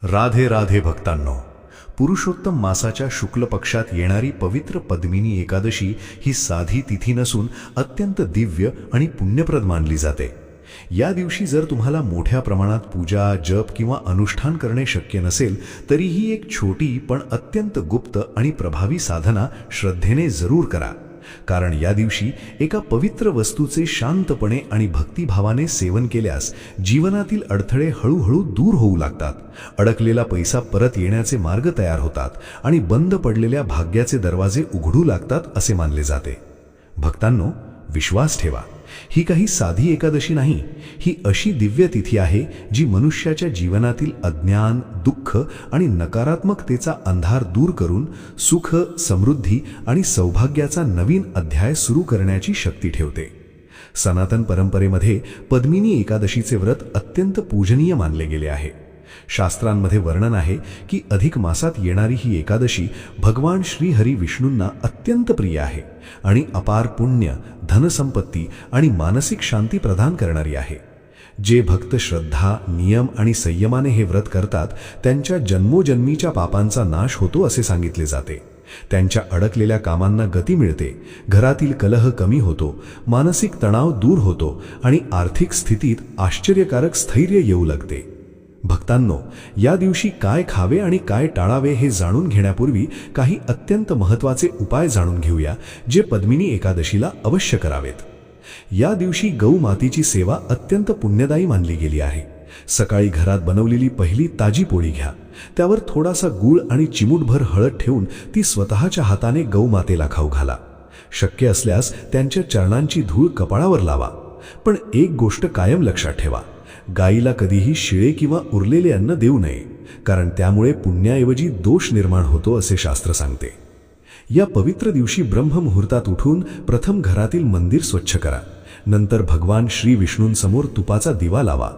राधे राधे भक्तांनो, पुरुषोत्तम मासाच्या शुक्ल पक्षात येणारी पवित्र पद्मिनी एकादशी ही साधी तिथी नसून अत्यंत दिव्य आणि पुण्यप्रद मानली जाते. या दिवशी जर तुम्हाला मोठ्या प्रमाणात पूजा, जप किंवा अनुष्ठान करणे शक्य नसेल, तरी ही एक छोटी पण अत्यंत गुप्त आणि प्रभावी साधना श्रद्धेने जरूर करा. कारण या दिवशी एका पवित्र वस्तूचे शांतपणे आणि भक्तिभावाने सेवन केल्यास जीवनातील अडथळे हळूहळू दूर होऊ लागतात, अडकलेला पैसा परत येण्याचे मार्ग तयार होतात आणि बंद पडलेल्या भाग्याचे दरवाजे उघडू लागतात असे मानले जाते. भक्तांनो, विश्वास ठेवा, ही काही साधी एकादशी नाही. ही अशी दिव्य तिथी आहे जी मनुष्याच्या जीवनातील अज्ञान, दुःख आणि नकारात्मकतेचा अंधार दूर करून सुख, समृद्धी आणि सौभाग्याचा नवीन अध्याय सुरू करण्याची शक्ती ठेवते. सनातन परंपरेमध्ये पद्मिनी एकादशीचे व्रत अत्यंत पूजनीय मानले गेले आहे. शास्त्रांमध्ये वर्णन आहे की अधिक मासात येणारी ही एकादशी भगवान श्री हरी विष्णूंना अत्यंत प्रिय आहे आणि अपार पुण्य, धनसंपत्ती आणि मानसिक शांती प्रदान करणारी आहे. जे भक्त श्रद्धा, नियम आणि संयमाने हे व्रत करतात त्यांच्या जन्मोजन्मीच्या पापांचा नाश होतो असे सांगितले जाते. त्यांच्या अडकलेल्या कामांना गती मिळते, घरातील कलह कमी होतो, मानसिक तणाव दूर होतो आणि आर्थिक स्थितीत आश्चर्यकारक स्थैर्य येऊ लागते. भक्तांनो, या दिवशी काय खावे आणि काय टाळावे हे जाणून घेण्यापूर्वी काही अत्यंत महत्त्वाचे उपाय जाणून घेऊया जे पद्मिनी एकादशीला अवश्य करावेत. या दिवशी गौमातेची सेवा अत्यंत पुण्यदायी मानली गेली आहे. सकाळी घरात बनवलेली पहिली ताजी पोळी घ्या, त्यावर थोडासा गूळ आणि चिमूटभर हळद ठेवून ती स्वतःच्या हाताने गौमातेला खाऊ घाला. शक्य असल्यास त्यांच्या चरणांची धूळ कपाळावर लावा. पण एक गोष्ट कायम लक्षात ठेवा, गाईला कधीही शिळे किंवा उरलेले अन्न देऊ नये, कारण त्यामुळे पुण्याऐवजी दोष निर्माण होतो असे शास्त्र सांगते. या पवित्र दिवशी ब्रह्ममुहूर्तात उठून प्रथम घरातील मंदिर स्वच्छ करा. नंतर भगवान श्री विष्णूंसमोर तुपाचा दिवा लावा.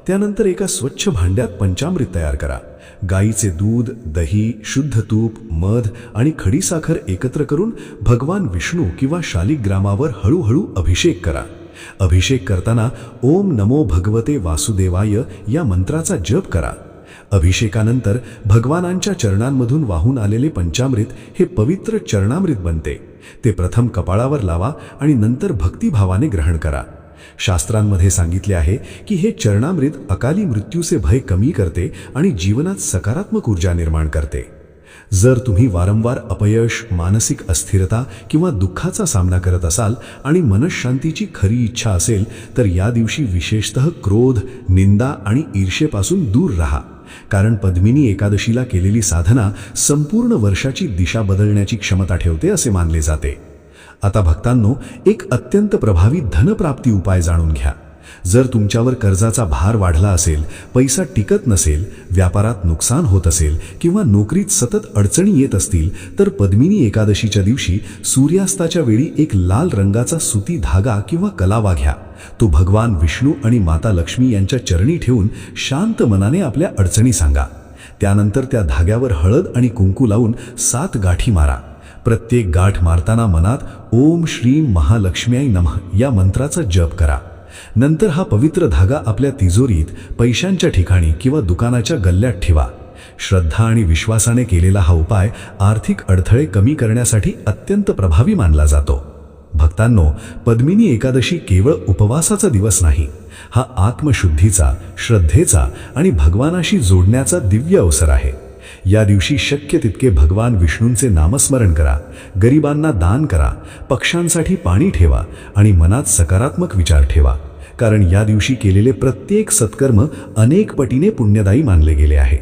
त्यानंतर एका स्वच्छ भांड्यात पंचामृत तयार करा. गाईचे दूध, दही, शुद्ध तूप, मध आणि खडीसाखर एकत्र करून भगवान विष्णू किंवा शालिग्रामावर हळूहळू अभिषेक करा. अभिषेक करताना ओम नमो भगवते वासुदेवाय या मंत्राचा जप करा. अभिषेकानंतर भगवानांच्या चरणांमधून वाहून आलेले पंचामृत हे पवित्र चरणामृत बनते. ते प्रथम कपाळावर लावा आणि नंतर भक्तिभावाने ग्रहण करा. शास्त्रांमध्ये सांगितले आहे की हे चरणामृत अकाली मृत्यूचे भय कमी करते आणि जीवनात सकारात्मक ऊर्जा निर्माण करते. जर तुम्ही वारंवार अपयश, मानसिक अस्थिरता किंवा दुःखाचा सामना करत असाल आणि मनःशांतीची खरी इच्छा असेल, तर या दिवशी विशेषतः क्रोध, निंदा आणि ईर्ष्येपासून दूर राहा. कारण पद्मिनी एकादशीला केलेली साधना संपूर्ण वर्षाची दिशा बदलण्याची क्षमता ठेवते असे मानले जाते. आता भक्तांनो, एक अत्यंत प्रभावी धनप्राप्ती उपाय जाणून घ्या. जर तुमच्यावर कर्जाचा भार वाढला असेल, पैसा टिकत नसेल, व्यापारात नुकसान होत असेल किंवा नोकरीत सतत अडचणी येत असतील, तर पद्मिनी एकादशीच्या दिवशी सूर्यास्ताच्या वेळी एक लाल रंगाचा सुती धागा किंवा कलावा घ्या. तो भगवान विष्णू आणि माता लक्ष्मी यांच्या चरणी ठेवून शांत मनाने आपल्या अडचणी सांगा. त्यानंतर त्या धाग्यावर हळद आणि कुंकू लावून 7 गाठी मारा. प्रत्येक गाठ मारताना मनात ओम श्री महालक्ष्म्याय नमः या मंत्राचा जप करा. नंतर हा पवित्र धागा आपल्या तिजोरीत, पैशांच्या ठिकाणी किंवा दुकानाच्या गल्ल्यात ठेवा. श्रद्धा आणि विश्वासाने केलेला हा उपाय आर्थिक अडथळे कमी करण्यासाठी अत्यंत प्रभावी मानला जातो. भक्तांनो, पद्मिनी एकादशी केवळ उपवासाचा दिवस नाही, हा आत्मशुद्धीचा, श्रद्धेचा आणि भगवानाशी जोडण्याचा दिव्य अवसर आहे. या दिवशी शक्य तितके भगवान विष्णूंचे नामस्मरण करा, गरिबांना दान करा, पक्ष्यांसाठी पाणी ठेवा आणि मनात सकारात्मक विचार ठेवा. कारण या दिवशी केलेले प्रत्येक सत्कर्म अनेक पटीने पुण्यदायी मानले गेले आहे.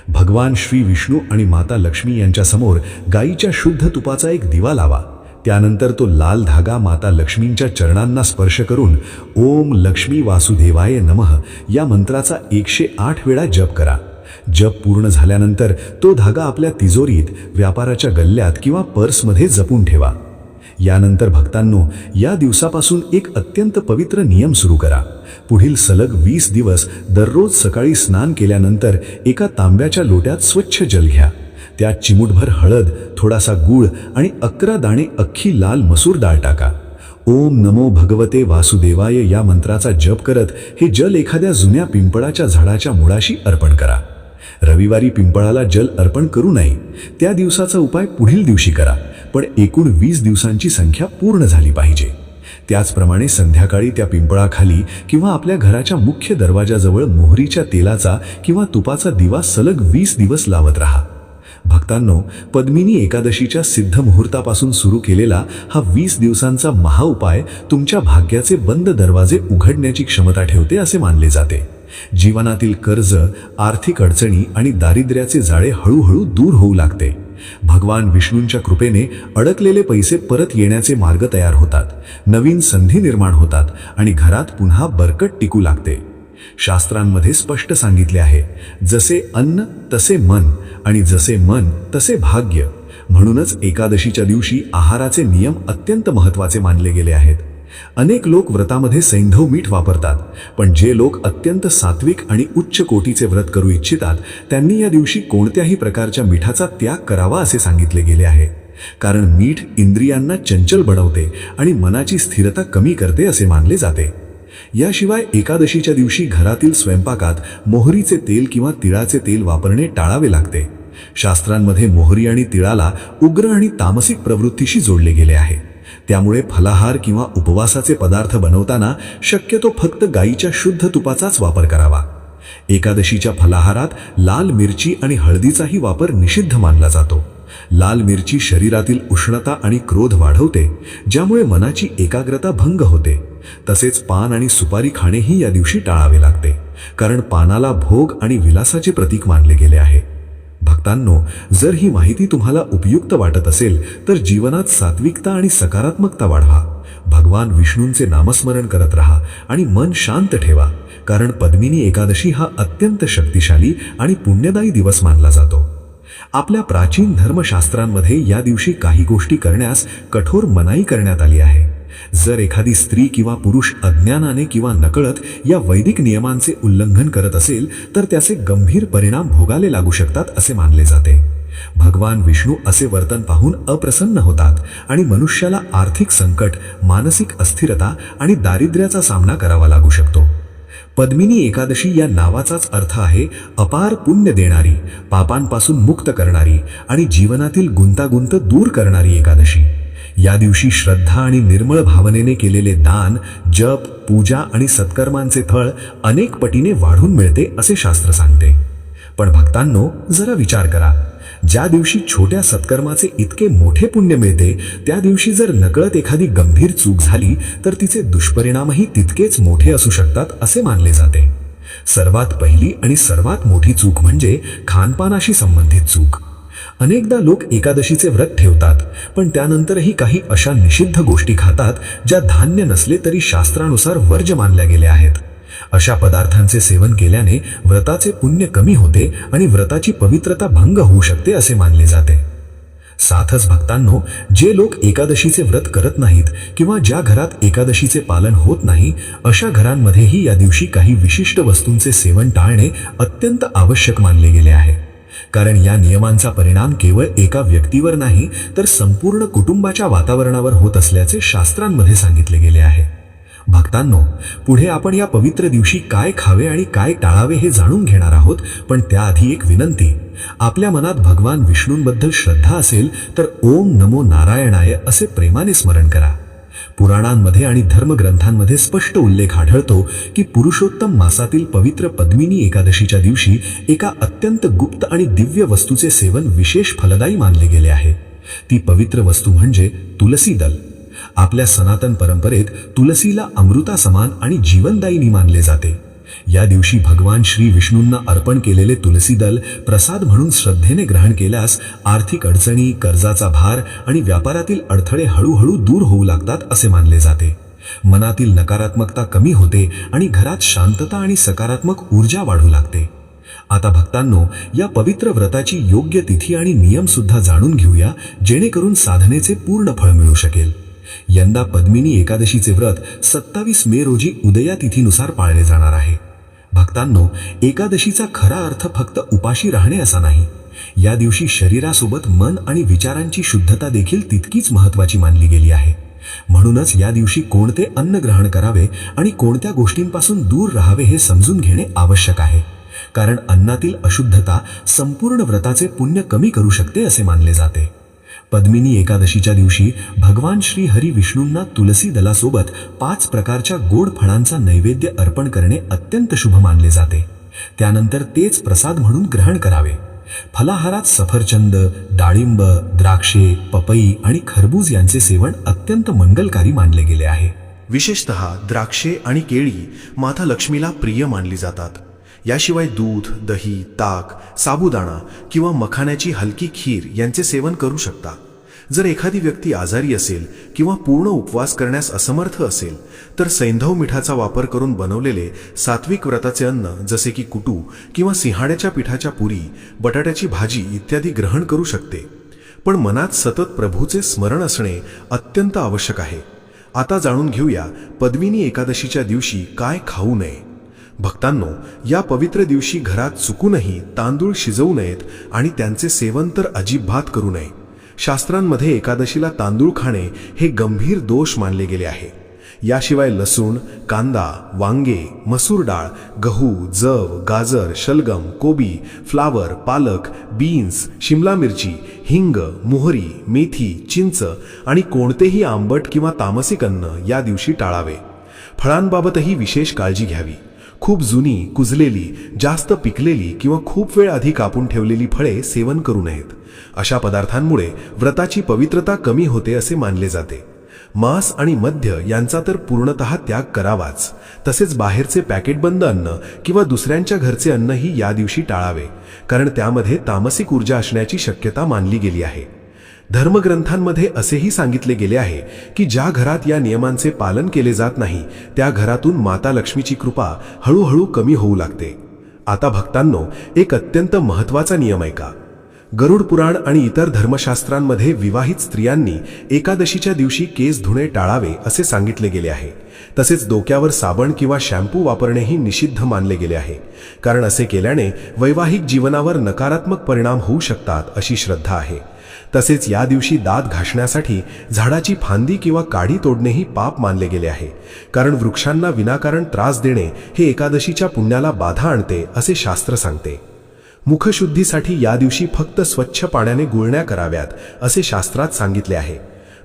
भगवान श्री विष्णू आणि माता लक्ष्मी यांच्यासमोर गाईच्या शुद्ध तुपाचा एक दिवा लावा. त्यानंतर तो लाल धागा माता लक्ष्मींच्या चरणांना स्पर्श करून ओम लक्ष्मी वासुदेवाय नमः या मंत्राचा 108 वेळा जप करा. जप पूर्ण झाल्यानंतर तो धागा आपल्या तिजोरीत, व्यापाराच्या गल्ल्यात किंवा पर्समध्ये जपून ठेवा. यानंतर भक्तांनो, या दिवसापासून एक अत्यंत पवित्र नियम सुरू करा. पुढील सलग 20 दिवस दररोज सकाळी स्नान केल्यानंतर एका तांब्याच्या लोट्यात स्वच्छ जल घ्या. त्यात चिमूटभर हळद, थोडासा गूळ आणि 11 दाणे अख्खी लाल मसूर डाळ टाका. ओम नमो भगवते वासुदेवाय या मंत्राचा जप करत हे जल एखाद्या जुन्या पिंपळाच्या झाडाच्या मुळाशी अर्पण करा. रविवारी पिंपळाला जल अर्पण करू नये. त्या दिवसाचा उपाय पुढील दिवशी करा, पण एकूण 20 दिवसांची संख्या पूर्ण झाली पाहिजे. त्याचप्रमाणे संध्याकाळी त्या पिंपळाखाली किंवा आपल्या घराच्या मुख्य दरवाजाजवळ मोहरीच्या तेलाचा किंवा तुपाचा दिवा सलग 20 दिवस लावत राहा. भक्तांनो, पद्मिनी एकादशीच्या सिद्ध मुहूर्तापासून सुरू केलेला हा 20 दिवसांचा महाउपाय तुमच्या भाग्याचे बंद दरवाजे उघडण्याची क्षमता ठेवते असे मानले जाते. जीवनातील कर्ज, आर्थिक अडचणी आणि दारिद्र्याचे जाळे हळूहळू दूर होऊ लागते. भगवान विष्णूंच्या कृपेने अडकलेले पैसे परत येण्याचे मार्ग तयार होतात, नवीन संधी निर्माण होतात आणि घरात पुन्हा बरकत टिकू लागते. शास्त्रांमध्ये स्पष्ट सांगितले आहे, जसे अन्न तसे मन आणि जसे मन तसे भाग्य. म्हणूनच एकादशीच्या दिवशी आहाराचे नियम अत्यंत महत्त्वाचे मानले गेले आहेत. अनेक लोक व्रतामध्ये सैंधव मीठ वापरतात, पण जे लोक अत्यंत सात्विक आणि उच्च कोटीचे व्रत करू इच्छितात त्यांनी या दिवशी कोणत्याही प्रकारच्या मिठाचा त्याग करावा असे सांगितले गेले आहे. कारण मीठ इंद्रियांना चंचल बनवते आणि मनाची स्थिरता कमी करते असे मानले जाते. याशिवाय एकादशीच्या दिवशी घरातील स्वयंपाकात मोहरीचे तेल किंवा तिळाचे तेल वापरणे टाळावे लागते. शास्त्रांमध्ये मोहरी आणि तिळाला उग्र आणि तामसिक प्रवृत्तीशी जोडले गेले आहे. त्यामुळे फलाहार किंवा उपवासाचे पदार्थ बनवताना शक्यतो फक्त गाईच्या शुद्ध तुपाचाच वापर करावा. एकादशीच्या फलाहारात लाल मिरची आणि हळदीचाही वापर निषिद्ध मानला जातो. लाल मिरची शरीरातील उष्णता आणि क्रोध वाढवते, ज्यामुळे मनाची एकाग्रता भंग होते. तसेच पान आणि सुपारी खाणेही या दिवशी टाळावे लागते, कारण पानाला भोग आणि विलासाचे प्रतीक मानले गेले आहे. भक्तांनो, जर ही माहिती तुम्हाला उपयुक्त वाटत असेल तर जीवनात सात्विकता आणि सकारात्मकता वाढवा. भगवान विष्णूंचे नामस्मरण करत राहा आणि मन शांत ठेवा, कारण पद्मिनी एकादशी हा अत्यंत शक्तिशाली आणि पुण्यदायी दिवस मानला जातो. आपल्या प्राचीन धर्मशास्त्रांमध्ये या दिवशी काही गोष्टी करण्यास कठोर मनाई करण्यात आली आहे. जर एखादी स्त्री किंवा पुरुष अज्ञानाने किंवा नकळत या वैदिक नियमांचे उल्लंघन करत असेल तर त्याचे गंभीर परिणाम भोगावे लागू शकतात असे मानले जाते. भगवान विष्णू असे वर्तन पाहून अप्रसन्न होतात आणि मनुष्याला आर्थिक संकट, मानसिक अस्थिरता आणि दारिद्र्याचा सामना करावा लागू शकतो. पद्मिनी एकादशी या नावाचाच अर्थ आहे अपार पुण्य देणारी, पापांपासून मुक्त करणारी आणि जीवनातील गुंतागुंत दूर करणारी एकादशी. या दिवशी श्रद्धा आणि निर्मळ भावनेने केलेले दान, जप, पूजा आणि सत्कर्मांचे फळ अनेक पटीने वाढून मिळते असे शास्त्र सांगते. पण भक्तांनो, जरा विचार करा, ज्या दिवशी छोट्या सत्कर्माचे इतके मोठे पुण्य मिळते त्या दिवशी जर नकळत एखादी गंभीर चूक झाली तर तिचे दुष्परिणामही तितकेच मोठे असू शकतात असे मानले जाते. सर्वात पहिली आणि सर्वात मोठी चूक म्हणजे खानपानाशी संबंधित चूक. अनेकदा लोक एकादशीचे व्रत ठेवतात, पण त्यानंतरही काही अशा निषिद्ध गोष्टी खातात ज्या धान्य नसले तरी शास्त्रानुसार वर्ज्य मानल्या गेल्या आहेत. अशा पदार्थांचे सेवन केल्याने व्रताचे पुण्य कमी होते आणि व्रताची पवित्रता भंग होऊ शकते असे मानले जाते. साथच भक्तांनो, जे लोक एकादशीचे व्रत करत नाहीत किंवा ज्या घरात एकादशीचे पालन होत नाही अशा घरांमध्येही या दिवशी काही विशिष्ट वस्तूंचे सेवन टाळणे अत्यंत आवश्यक मानले गेले आहे. कारण या नियमांचा परिणाम केवळ एका व्यक्तीवर नाही तर संपूर्ण कुटुंबाच्या वातावरणावर होत असल्याचे शास्त्रांमध्ये सांगितले गेले आहे. भक्तांनो, पुढे आपण या पवित्र दिवशी काय खावे आणि काय टाळावे हे जाणून घेणार आहोत, पण त्याआधी एक विनंती. आपल्या मनात भगवान विष्णूंबद्दल श्रद्धा असेल तर ओम नमो नारायणाय असे प्रेमाने स्मरण करा. पुराणांमध्ये आणि धर्मग्रंथांमध्ये स्पष्ट उल्लेख आढळतो की पुरुषोत्तम मासातील पवित्र पद्मिनी एकादशीच्या दिवशी एका अत्यंत गुप्त आणि दिव्य वस्तूचे सेवन विशेष फलदायी मानले गेले आहे. ती पवित्र वस्तू म्हणजे तुलसी दल. आपल्या सनातन परंपरेत तुलसीला अमृता समान आणि जीवनदायिनी मानले जाते. या दिवशी भगवान श्री विष्णूंना अर्पण केलेले तुलसी दल प्रसाद म्हणून श्रद्धेने ग्रहण केल्यास आर्थिक अडचणी, कर्जाचा भार आणि व्यापारातील अडथळे हळूहळू दूर होऊ लागतात असे मानले जाते. मनातील नकारात्मकता कमी होते आणि घरात शांतता आणि सकारात्मक ऊर्जा वाढू लागते. आता भक्तांनो, या पवित्र व्रताची योग्य तिथी आणि नियम सुद्धा जाणून घेऊया, जेणेकरून साधनेचे पूर्ण फळ मिळू शकेल. यंदा पद्मिनी एकादशीचे व्रत 27 मे रोजी उदया तिथीनुसार पाळले जाणार आहे. भक्तांनो, एकादशीचा खरा अर्थ फक्त उपाशी राहणे असा नाही. या दिवशी शरीरासोबत मन आणि विचारांची शुद्धता देखील तितकीच महत्त्वाची मानली गेली आहे. म्हणूनच या दिवशी कोणते अन्न ग्रहण करावे आणि कोणत्या गोष्टींपासून दूर राहावे हे समजून घेणे आवश्यक आहे. कारण अन्नातील अशुद्धता संपूर्ण व्रताचे पुण्य कमी करू शकते असे मानले जाते. पद्मिनी एकादशीच्या दिवशी भगवान श्री हरी विष्णूंना तुलसी दलासोबत 5 प्रकारच्या गोड फळांचा नैवेद्य अर्पण करणे अत्यंत शुभ मानले जाते. त्यानंतर तेच प्रसाद म्हणून ग्रहण करावे. फलाहारात सफरचंद, डाळिंब, द्राक्षे, पपई आणि खरबूज यांचे सेवन अत्यंत मंगलकारी मानले गेले आहे. विशेषतः द्राक्षे आणि केळी माता लक्ष्मीला प्रिय मानली जातात. याशिवाय दूध, दही, ताक, साबुदाणा किंवा मखाण्याची हलकी खीर यांचे सेवन करू शकता. जर एखादी व्यक्ती आजारी असेल किंवा पूर्ण उपवास करण्यास असमर्थ असेल तर सैंधव मिठाचा वापर करून बनवलेले सात्विक व्रताचे अन्न जसे की कुटू किंवा सिंहाड्याच्या पिठाच्या पुरी, बटाट्याची भाजी इत्यादी ग्रहण करू शकते. पण मनात सतत प्रभूचे स्मरण असणे अत्यंत आवश्यक आहे. आता जाणून घेऊया पद्मिनी एकादशीच्या दिवशी काय खाऊ नये. भक्तांनो, या पवित्र दिवशी घरात चुकूनही तांदूळ शिजवू नयेत आणि त्यांचे सेवन तर अजिबात करू नये. शास्त्रांमध्ये एकादशीला तांदूळ खाणे हे गंभीर दोष मानले गेले आहे. याशिवाय लसूण, कांदा, वांगे, मसूर डाळ, गहू, जव, गाजर, शलगम, कोबी, फ्लावर, पालक, बीन्स, शिमला मिरची, हिंग, मोहरी, मेथी, चिंच आणि कोणतेही आंबट किंवा तामसिक अन्न या दिवशी टाळावे. फळांबाबतही विशेष काळजी घ्यावी. खूप जुनी, कुजलेली, जास्त पिकलेली किंवा खूप वेळ आधी कापून ठेवलेली फळे सेवन करू नयेत. अशा पदार्थांमुळे व्रताची पवित्रता कमी होते असे मानले जाते. मांस आणि मद्य यांचा तर पूर्णतः त्याग करावाच. तसेच बाहेरचे पॅकेटबंद अन्न किंवा दुसऱ्यांच्या घरचे अन्नही या दिवशी टाळावे, कारण त्यामध्ये तामसिक ऊर्जा असण्याची शक्यता मानली गेली आहे. धर्मग्रंथांमध्ये असेही सांगितले गेले आहे की ज्या घरात या नियमांचे पालन केले जात नाही त्या घरातून माता लक्ष्मीची कृपा हळूहळू कमी होऊ लागते. आता भक्तांनो, एक अत्यंत महत्त्वाचा नियम ऐका. गरुड पुराण आणि इतर धर्मशास्त्रांमध्ये विवाहित स्त्रियांनी एकादशीच्या दिवशी केस धुणे टाळावे असे सांगितले गेले आहे. तसेच डोक्यावर साबण किंवा शॅम्पू वापरणेही निषिद्ध मानले गेले आहे, कारण असे केल्याने वैवाहिक जीवनावर नकारात्मक परिणाम होऊ शकतात अशी श्रद्धा आहे. तसेच या दिवशी दात घासण्यासाठी झाडाची फांदी किंवा काडी तोडणेही पाप मानले गेले आहे, कारण वृक्षांना विनाकारण त्रास देणे हे एकादशीच्या पुण्याला बाधा आणते असे शास्त्र सांगते. मुखशुद्धीसाठी या दिवशी फक्त स्वच्छ पाण्याने गुळण्या कराव्यात असे शास्त्रात सांगितले आहे.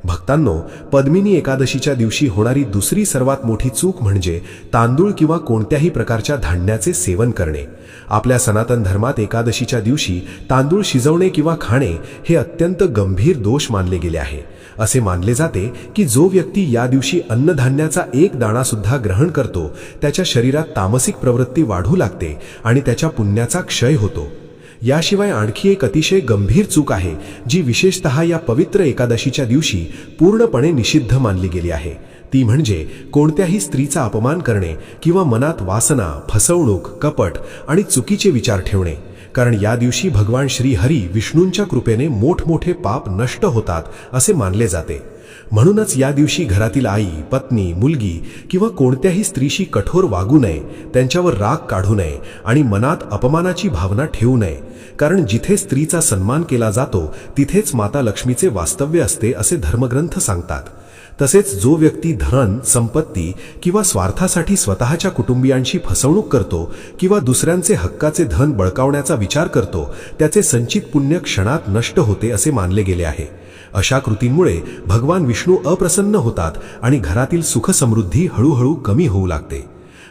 भक्तांनो, पद्मिनी एकादशीच्या दिवशी होणारी दुसरी सर्वात मोठी चूक म्हणजे तांदूळ किंवा कोणत्याही प्रकारच्या धान्याचे सेवन करणे. आपल्या सनातन धर्मात एकादशीच्या दिवशी तांदूळ शिजवणे किंवा खाणे हे अत्यंत गंभीर दोष मानले गेले आहे. असे मानले जाते की जो व्यक्ती या दिवशी अन्नधान्याचा एक दाणा सुद्धा ग्रहण करतो त्याच्या शरीरात तामसिक प्रवृत्ती वाढू लागते आणि त्याच्या पुण्याचा क्षय होतो. याशिवाय आणखी एक अतिशय गंभीर चूक आहे जी विशेषतः या पवित्र एकादशीच्या दिवशी पूर्णपणे निषिद्ध मानली गेली आहे. ती म्हणजे कोणत्याही स्त्रीचा अपमान करणे किंवा मनात वासना, फसवणूक, कपट आणि चुकीचे विचार ठेवणे. कारण या दिवशी भगवान श्री हरी विष्णूंच्या कृपेने मोठमोठे पाप नष्ट होतात असे मानले जाते. म्हणूनच या दिवशी घरातील आई, पत्नी, मुलगी किंवा कोणत्याही स्त्रीशी कठोर वागू नये, त्यांच्यावर राग काढू नये आणि मनात अपमानाची भावना ठेवू नये. कारण जिथे स्त्रीचा सन्मान केला जातो तिथेच माता लक्ष्मीचे वास्तव्य असते असे धर्मग्रंथ सांगतात. तसेच जो व्यक्ती धन, संपत्ती किंवा स्वार्थासाठी स्वतःच्या कुटुंबियांशी फसवणूक करतो किंवा दुसऱ्यांचे हक्काचे धन बळकावण्याचा विचार करतो त्याचे संचित पुण्य क्षणात नष्ट होते असे मानले गेले आहे. अशा कृतींमुळे भगवान विष्णू अप्रसन्न होतात आणि घरातील सुख समृद्धी हळूहळू कमी होऊ लागते.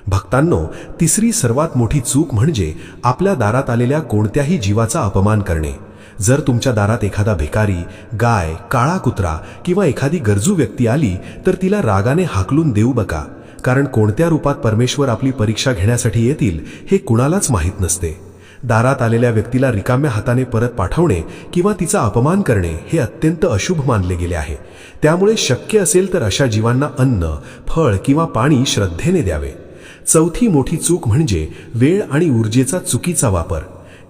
भक्तांनो, तिसरी सर्वात मोठी चूक म्हणजे आपल्या दारात आलेल्या कोणत्याही जीवाचा अपमान करणे. जर तुमच्या दारात एखादा भिकारी, गाय, काळा कुत्रा किंवा एखादी गरजू व्यक्ती आली तर तिला रागाने हाकलून देऊ नका, कारण कोणत्या रूपात परमेश्वर आपली परीक्षा घेण्यासाठी येतील हे कुणालाच माहीत नसते. दारात आलेल्या व्यक्तीला रिकाम्या हाताने परत पाठवणे किंवा तिचा अपमान करणे हे अत्यंत अशुभ मानले गेले आहे. त्यामुळे शक्य असेल तर अशा जीवांना अन्न, फळ किंवा पाणी श्रद्धेने द्यावे. चौथी मोठी चूक म्हणजे वेळ आणि ऊर्जेचा चुकीचा वापर.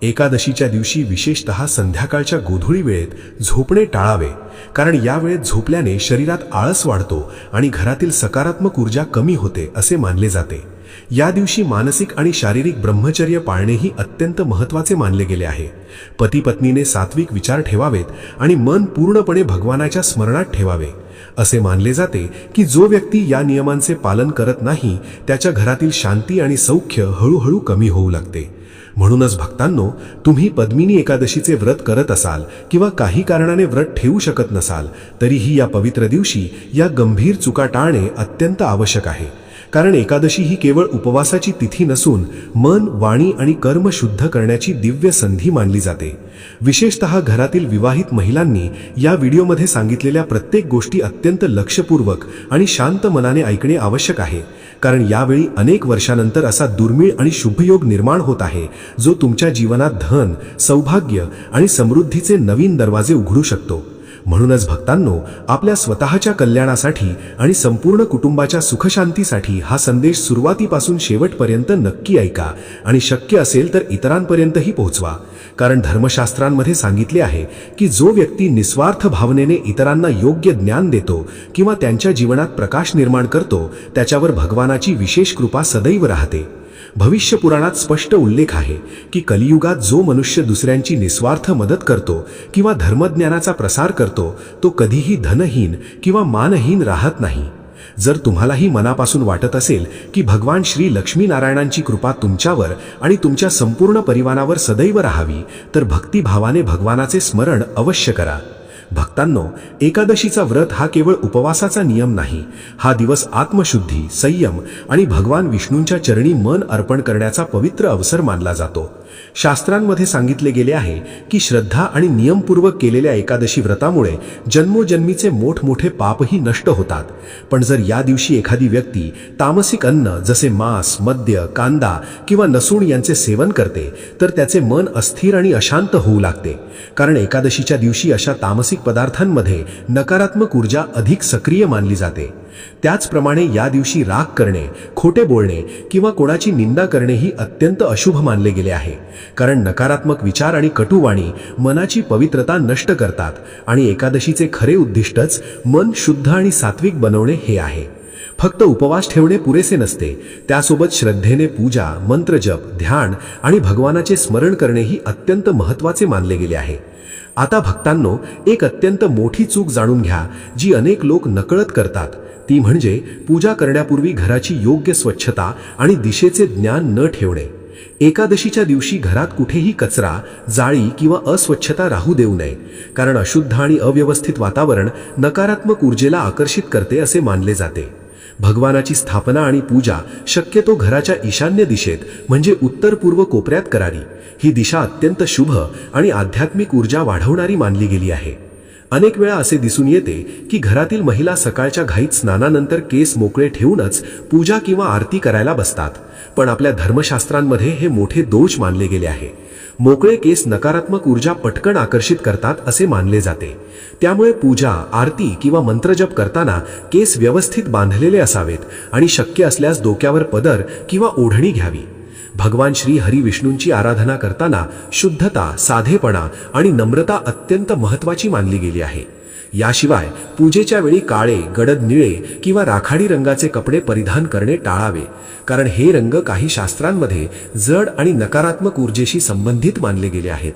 एकादशीच्या दिवशी विशेषतः संध्याकाळच्या गोधुळी वेळेत झोपणे टाळावे, कारण या वेळेत झोपल्याने शरीरात आळस वाढतो आणि घरातील सकारात्मक ऊर्जा कमी होते असे मानले जाते. या दिवशी मानसिक आणि शारीरिक ब्रह्मचर्य पाळणेही अत्यंत महत्त्वाचे मानले गेले आहे. पती पत्नीने सात्विक विचार ठेवावेत आणि मन पूर्णपणे भगवानाच्या स्मरणात ठेवावे. असे मानले जाते की जो व्यक्ती या नियमांचे पालन करत नाही त्याच्या घरातील शांती आणि सौख्य हळूहळू कमी होऊ लागते. म्हणूनच भक्तांनो, तुम्ही पद्मिनी एकादशीचे व्रत करत असाल किंवा काही कारणाने व्रत ठेवू शकत नसाल, तरीही या पवित्र दिवशी या गंभीर चुका टाळणे अत्यंत आवश्यक आहे. कारण एकादशी ही केवळ उपवासाची तिथी नसून मन, वाणी आणि कर्म शुद्ध करण्याची दिव्य संधी मानली जाते. विशेषतः घरातील विवाहित महिलांनी या व्हिडिओमध्ये सांगितलेल्या प्रत्येक गोष्टी अत्यंत लक्षपूर्वक आणि शांत मनाने ऐकणे आवश्यक आहे. कारण यावेळी अनेक वर्षानंतर असा दुर्मिळ आणि शुभयोग निर्माण होत आहे, जो तुमच्या जीवनात धन, सौभाग्य आणि समृद्धीचे नवीन दरवाजे उघडू शकतो. म्हणूनच भक्तांनो, आपल्या स्वतःच्या कल्याणासाठी आणि संपूर्ण कुटुंबाच्या सुखशांतीसाठी हा संदेश सुरुवातीपासून शेवटपर्यंत नक्की ऐका आणि शक्य असेल तर इतरांपर्यंतही पोहोचवा. कारण धर्मशास्त्रांमध्ये सांगितले आहे की जो व्यक्ती निस्वार्थ भावनेने इतरांना योग्य ज्ञान देतो किंवा त्यांच्या जीवनात प्रकाश निर्माण करतो, त्याच्यावर भगवानाची विशेष कृपा सदैव राहते. भविष्य पुराणात स्पष्ट उल्लेख आहे की कलियुगात जो मनुष्य दुसऱ्यांची निस्वार्थ मदत करतो किंवा धर्मज्ञानाचा प्रसार करतो, तो कधीही धनहीन किंवा मानहीन राहत नाही. जर तुम्हालाही मनापासून वाटत असेल की भगवान श्री लक्ष्मीनारायणांची कृपा तुमच्यावर आणि तुमच्या संपूर्ण परिवारावर सदैव राहावी, तर भक्तिभावाने भगवानाचे स्मरण अवश्य करा. भक्तांनो, एकादशीचा व्रत हा केवळ उपवासाचा नियम नाही. हा दिवस आत्मशुद्धी, संयम आणि भगवान विष्णूंच्या चरणी मन अर्पण करण्याचा पवित्र अवसर मानला जातो. शास्त्रांमध्ये सांगितले गेले आहे की श्रद्धा आणि नियमपूर्वक केलेल्या एकादशी व्रतामुळे जन्मोजन्मीचे मोठमोठे पापही नष्ट होतात. पण जर या दिवशी एखादी व्यक्ती तामसिक अन्न जसे मांस, मद्य, कांदा किंवा लसूण यांचे सेवन करते, तर त्याचे मन अस्थिर आणि अशांत होऊ लागते. कारण एकादशीच्या दिवशी अशा तामसिक पदार्थांमध्ये नकारात्मक ऊर्जा अधिक सक्रिय मानली जाते. त्याचप्रमाणे या दिवशी राग करणे, खोटे बोलणे किंवा कोणाची निंदा करणे ही अत्यंत अशुभ मानले गेले आहे. कारण नकारात्मक विचार आणि कटुवाणी मनाची पवित्रता नष्ट करतात आणि एकादशीचे खरे उद्दिष्टच मन शुद्ध आणि सात्विक बनवणे हे आहे. फक्त उपवास ठेवणे पुरेसे नसते, त्यासोबत श्रद्धेने पूजा, मंत्रजप, ध्यान आणि भगवानाचे स्मरण करणे ही अत्यंत महत्त्वाचे मानले गेले आहे. आता भक्तांनो, एक अत्यंत मोठी चूक जाणून घ्या जी अनेक लोक नकळत करतात. ती म्हणजे पूजा करण्यापूर्वी घराची योग्य स्वच्छता आणि दिशेचे ज्ञान न ठेवणे. एकादशीच्या दिवशी घरात कुठेही कचरा, जाळी किंवा अस्वच्छता राहू देऊ नये. कारण अशुद्ध आणि अव्यवस्थित वातावरण नकारात्मक ऊर्जेला आकर्षित करते असे मानले जाते. भगवानाची स्थापना आणि पूजा शक्यतो घराच्या ईशान्य दिशेत म्हणजे उत्तर पूर्व कोपऱ्यात करावी. ही दिशा अत्यंत शुभ आणि आध्यात्मिक ऊर्जा वाढवणारी मानली गेली आहे. अनेक वेळा असे दिसून येते की घरातील महिला सकाळच्या घाईत स्नानानंतर केस मोकळे ठेवूनच पूजा किंवा आरती करायला बसतात. पण आपल्या धर्मशास्त्रांमध्ये हे मोठे दोष मानले गेले आहे. मोकळे केस नकारात्मक ऊर्जा पटकन आकर्षित करतात असे मानले जाते. त्यामुळे पूजा, आरती किंवा मंत्रजप करताना केस व्यवस्थित बांधलेले असावेत आणि शक्य असल्यास डोक्यावर पदर किंवा ओढणी घ्यावी. भगवान श्री हरी विष्णूंची आराधना करताना शुद्धता, साधेपणा आणि नम्रता अत्यंत महत्त्वाची मानली गेली आहे. याशिवाय पूजेच्या वेळी काळे, गडद निळे किंवा राखाडी रंगाचे कपडे परिधान करणे टाळावे. कारण हे रंग काही शास्त्रांमध्ये जड आणि नकारात्मक ऊर्जेशी संबंधित मानले गेले आहेत.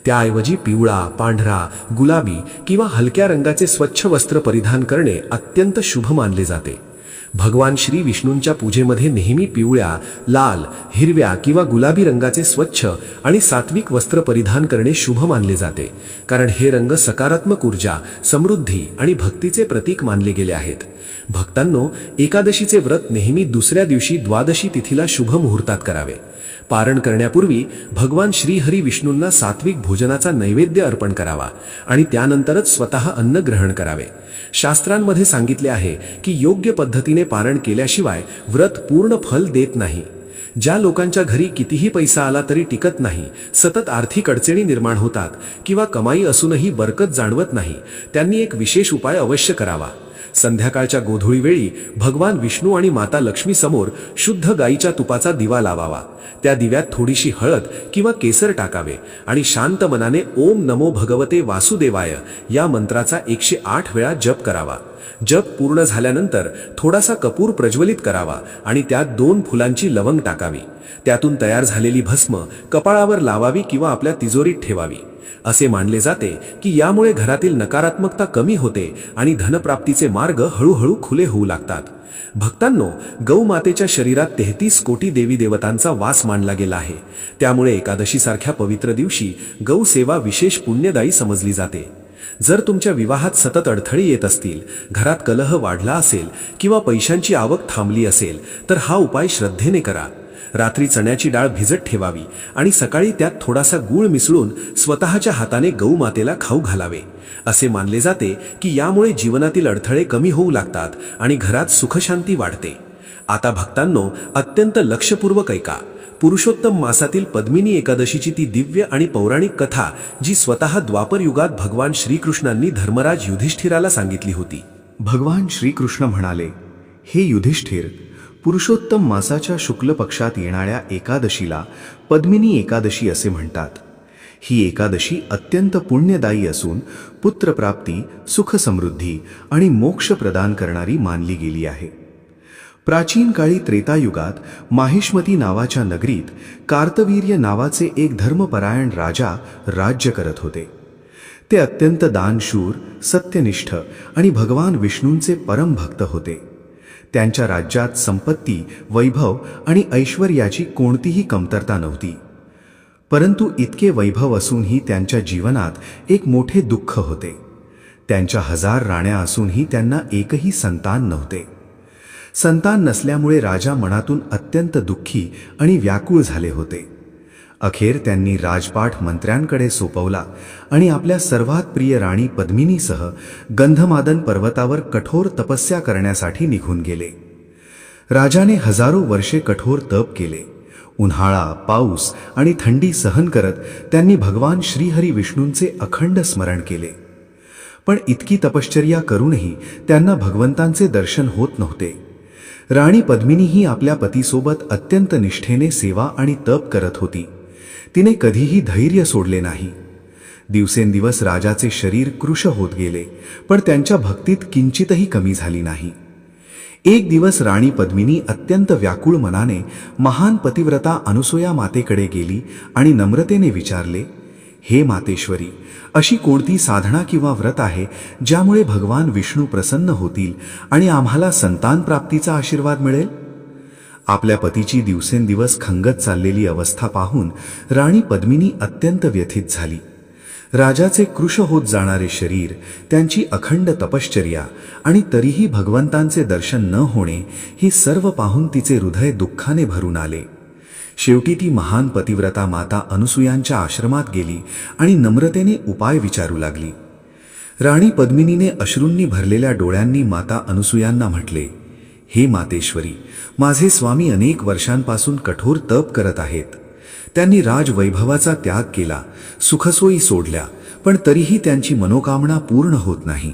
त्याऐवजी पिवळा, पांढरा, गुलाबी किंवा हलक्या रंगाचे स्वच्छ वस्त्र परिधान करणे अत्यंत शुभ मानले जाते. भगवान श्री विष्णूंच्या पूजेमध्ये नेहमी पिवळ्या, लाल, हिरव्या किंवा गुलाबी रंगाचे स्वच्छ आणि सात्विक वस्त्र परिधान करणे शुभ मानले जाते. कारण हे रंग सकारात्मक ऊर्जा, समृद्धी आणि भक्तीचे प्रतीक मानले गेले आहेत. भक्तांनो, एकादशीचे व्रत नेहमी दुसऱ्या दिवशी द्वादशी तिथीला शुभ मुहूर्तात करावे. पारण करण्यापूर्वी भगवान श्री हरी विष्णूंना सात्विक भोजनाचा नैवेद्य अर्पण करावा आणि त्यानंतरच स्वतः अन्न ग्रहण करावे. शास्त्रांमध्ये सांगितले आहे की योग्य पद्धतीने पारण केल्याशिवाय व्रत पूर्ण फल देत नाही. ज्या लोकांच्या घरी कितीही पैसा आला तरी टिकत नाही, सतत आर्थिक अडचणी निर्माण होतात किंवा कमाई असूनही बरकत जाणवत नाही, त्यांनी एक विशेष उपाय अवश्य करावा. संध्याकाळच्या गोधुळी वेळी भगवान विष्णू आणि माता लक्ष्मी समोर शुद्ध गाईच्या तुपाचा दिवा लावावा. त्या दिव्यात थोडीशी हळद किंवा केसर टाकावे आणि शांत मनाने ओम नमो भगवते वासुदेवाय या मंत्राचा 108 वेळा जप करावा. जप पूर्ण झाल्यानंतर थोडासा कपूर प्रज्वलित करावा आणि त्यात 2 फुलांची लवंग टाकावी. त्यातून तयार झालेली भस्म कपाळावर लावावी किंवा आपल्या तिजोरीत ठेवावी. असे मानले जाते की यामुळे घरातील नकारात्मकता कमी होते आणि धनप्राप्तीचे मार्ग हळूहळू खुले होऊ लागतात. भक्तांनो, गौमातेच्या शरीरात 33 कोटी देवी देवतांचा वास मानला गेला आहे. त्यामुळे एकादशीसारख्या पवित्र दिवशी गौसेवा विशेष पुण्यदायी समजली जाते. जर तुमच्या विवाहात सतत अडथळे येत असतील, घरात कलह वाढला असेल किंवा पैशांची आवक थांबली असेल, तर हा उपाय श्रद्धेने करा. रात्री चण्याची डाळ भिजत ठेवावी आणि सकाळी त्यात थोडासा गूळ मिसळून स्वतःच्या हाताने गौमातेला खाऊ घालावे. असे मानले जाते की यामुळे जीवनातील अडथळे कमी होऊ लागतात आणि घरात सुखशांती वाढते. आता भक्तांनो, अत्यंत लक्षपूर्वक ऐका. पुरुषोत्तम मासातील पद्मिनी एकादशीची ती दिव्य आणि पौराणिक कथा, जी स्वतः द्वापर युगात भगवान श्रीकृष्णांनी धर्मराज युधिष्ठिराला सांगितली होती. भगवान श्रीकृष्ण म्हणाले, हे युधिष्ठिर, पुरुषोत्तम मासाच्या शुक्ल पक्षात येणाऱ्या एकादशीला पद्मिनी एकादशी असे म्हणतात. ही एकादशी अत्यंत पुण्यदायी असून पुत्रप्राप्ती, सुखसमृद्धी आणि मोक्ष प्रदान करणारी मानली गेली आहे. प्राचीन काळी त्रेतायुगात माहिष्मती नावाच्या नगरीत कार्तवीर्य नावाचे एक धर्मपरायण राजा राज्य करत होते. ते अत्यंत दानशूर, सत्यनिष्ठ आणि भगवान विष्णूंचे परम भक्त होते. त्यांच्या राज्यात संपत्ती, वैभव आणि ऐश्वर्याची कोणतीही कमतरता नव्हती. परंतु इतके वैभव असूनही त्यांच्या जीवनात एक मोठे दुःख होते. त्यांच्या 1000 राण्या असूनही त्यांना एकही संतान नव्हते. संतान नसल्यामुळे राजा मनातून अत्यंत दुःखी आणि व्याकुळ झाले होते. अखेर त्यांनी राजपाठ मंत्र्यांकडे सोपवला आणि आपल्या सर्वात प्रिय राणी पद्मिनीसह गंधमादन पर्वतावर कठोर तपस्या करण्यासाठी निघून गेले. राजाने हजारो वर्षे कठोर तप केले. उन्हाळा, पाऊस आणि थंडी सहन करत त्यांनी भगवान श्रीहरी विष्णूंचे अखंड स्मरण केले. पण इतकी तपश्चर्या करूनही त्यांना भगवंतांचे दर्शन होत नव्हते. राणी पद्मिनीही आपल्या पतीसोबत अत्यंत निष्ठेने सेवा आणि तप करत होती. तिने कधीही धैर्य सोडले नाही. दिवसेंदिवस राजाचे शरीर कृश होत गेले, पण त्यांच्या भक्तीत किंचितही कमी झाली नाही. एक दिवस राणी पद्मिनी अत्यंत व्याकुळ मनाने महान पतिव्रता अनुसूया मातेकडे गेली आणि नम्रतेने विचारले, हे मातेश्वरी, अशी कोणती साधना किंवा व्रत आहे ज्यामुळे भगवान विष्णू प्रसन्न होतील आणि आम्हाला संतान प्राप्तीचा आशीर्वाद मिळेल? आपल्या पतीची दिवसेंदिवस खंगत चाललेली अवस्था पाहून राणी पद्मिनी अत्यंत व्यथित झाली. राजाचे कृश होत जाणारे शरीर, त्यांची अखंड तपश्चर्या आणि तरीही भगवंतांचे दर्शन न होणे, हे सर्व पाहून तिचे हृदय दुःखाने भरून आले. शेवटी ती महान पतिव्रता माता अनुसूयांच्या आश्रमात गेली आणि नम्रतेने उपाय विचारू लागली. राणी पद्मिनीने अश्रूंनी भरलेल्या डोळ्यांनी माता अनुसूयांना म्हटले, हे मातेश्वरी, माझे स्वामी अनेक वर्षांपासून कठोर तप करत आहेत. त्यांनी राजवैभवाचा त्याग केला, सुखसोयी सोडल्या, पण तरीही त्यांची मनोकामना पूर्ण होत नाही.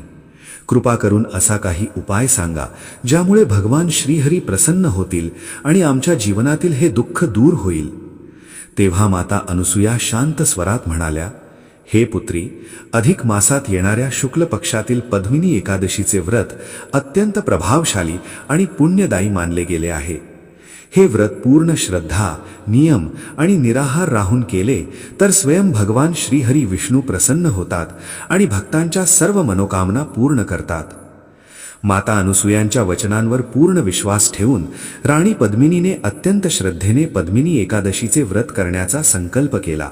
कृपा करून असा काही उपाय सांगा ज्यामुळे भगवान श्रीहरी प्रसन्न होतील आणि आमच्या जीवनातील हे दुःख दूर होईल. तेव्हा माता अनुसूया शांत स्वरात म्हणाल्या, हे पुत्री, अधिक मासात येणाऱ्या शुक्ल पक्षातील पद्मिनी एकादशीचे व्रत अत्यंत प्रभावशाली आणि पुण्यदायी मानले गेले आहे. हे व्रत पूर्ण श्रद्धा, नियम आणि निराहार राहून केले तर स्वयं भगवान श्रीहरी विष्णू प्रसन्न होतात आणि भक्तांच्या सर्व मनोकामना पूर्ण करतात. माता अनुसूयांच्या वचनांवर पूर्ण विश्वास ठेवून राणी पद्मिनीने अत्यंत श्रद्धेने पद्मिनी एकादशीचे व्रत करण्याचा संकल्प केला.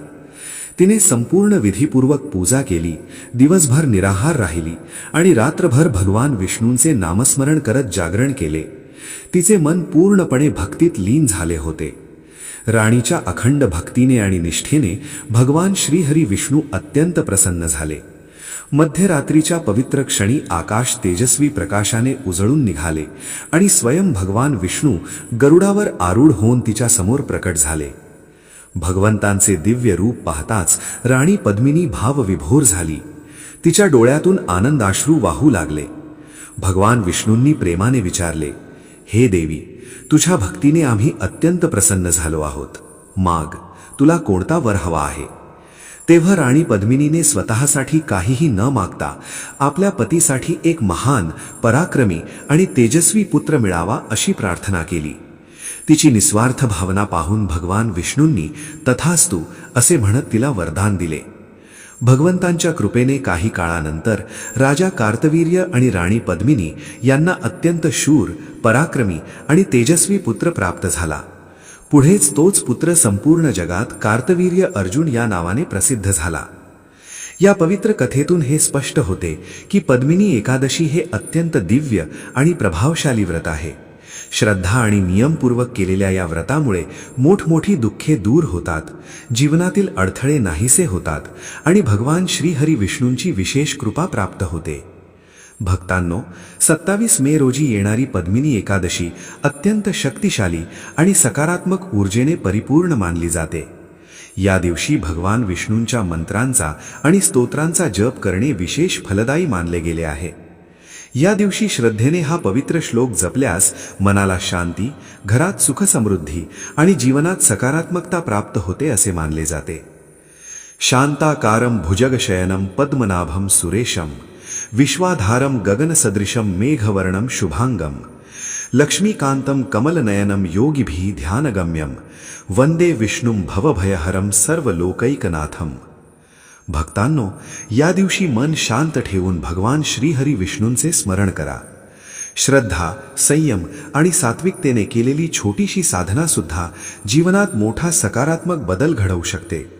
तिने संपूर्ण विधीपूर्वक पूजा केली, दिवसभर निराहार राहिली आणि रात्रभर भगवान विष्णूंचे नामस्मरण करत जागरण केले. तिचे मन पूर्णपणे भक्तीत लीन झाले होते. राणीच्या अखंड भक्तीने आणि निष्ठेने भगवान श्रीहरी विष्णू अत्यंत प्रसन्न झाले. मध्यरात्रीच्या पवित्र क्षणी आकाश तेजस्वी प्रकाशाने उजळून निघाले आणि स्वयं भगवान विष्णू गरुडावर आरूढ होऊन तिच्या समोर प्रकट झाले. भगवंतांचे दिव्य रूप पाहताच राणी पद्मिनी भावविभोर झाली. तिच्या डोळ्यातून आनंदाश्रू वाहू लागले. भगवान विष्णूंनी प्रेमाने विचारले, हे देवी, तुझ्या भक्तीने आम्ही अत्यंत प्रसन्न झालो आहोत. माग, तुला कोणता वर हवा आहे? तेव्हा राणी पद्मिनीने स्वतःसाठी काहीही न मागता आपल्या पतीसाठी एक महान, पराक्रमी आणि तेजस्वी पुत्र मिळावा अशी प्रार्थना केली. तिची निस्वार्थ भावना पाहून भगवान विष्णूंनी तथास्तु असे म्हणत तिला वरदान दिले. भगवंतांच्या कृपेने काही काळानंतर राजा कार्तवीर्य आणि राणी पद्मिनी यांना अत्यंत शूर, पराक्रमी आणि तेजस्वी पुत्र प्राप्त झाला. पुढेच तोच पुत्र संपूर्ण जगात कार्तवीर्य अर्जुन या नावाने प्रसिद्ध झाला. या पवित्र कथेतून हे स्पष्ट होते की पद्मिनी एकादशी हे अत्यंत दिव्य आणि प्रभावशाली व्रत आहे. श्रद्धा आणि नियमपूर्वक केलेल्या या व्रतामुळे मोठमोठी दुःखे दूर होतात, जीवनातील अडथळे नाहीसे होतात आणि भगवान श्रीहरी विष्णूंची विशेष कृपा प्राप्त होते. भक्तांनो, 27 मे रोजी येणारी पद्मिनी एकादशी अत्यंत शक्तिशाली आणि सकारात्मक ऊर्जेने परिपूर्ण मानली जाते. या दिवशी भगवान विष्णूंच्या मंत्रांचा आणि स्तोत्रांचा जप करणे विशेष फलदायी मानले गेले आहे. या दिवशी श्रद्धेने हा पवित्र श्लोक जपल्यास मनाला शांती, घरात सुखसमृद्धी आणि जीवनात सकारात्मकता प्राप्त होते असे मानले जाते. शांताकारं भुजगशयनं पद्मनाभं सुरेशं विश्वाधारं गगनसदृशं मेघवर्णं शुभांगं लक्ष्मीकांतं कमलनयनं योगिभिः ध्यानगम्यं वंदे विष्णुं भवभयहरं सर्वलोकैकनाथं. भक्तांनो, या दिवशी मन शांत ठेवून भगवान श्रीहरी विष्णूंचे स्मरण करा. श्रद्धा, संयम आणि सात्विकतेने केलेली छोटीशी साधना सुद्धा जीवनात मोठा सकारात्मक बदल घडवू शकते.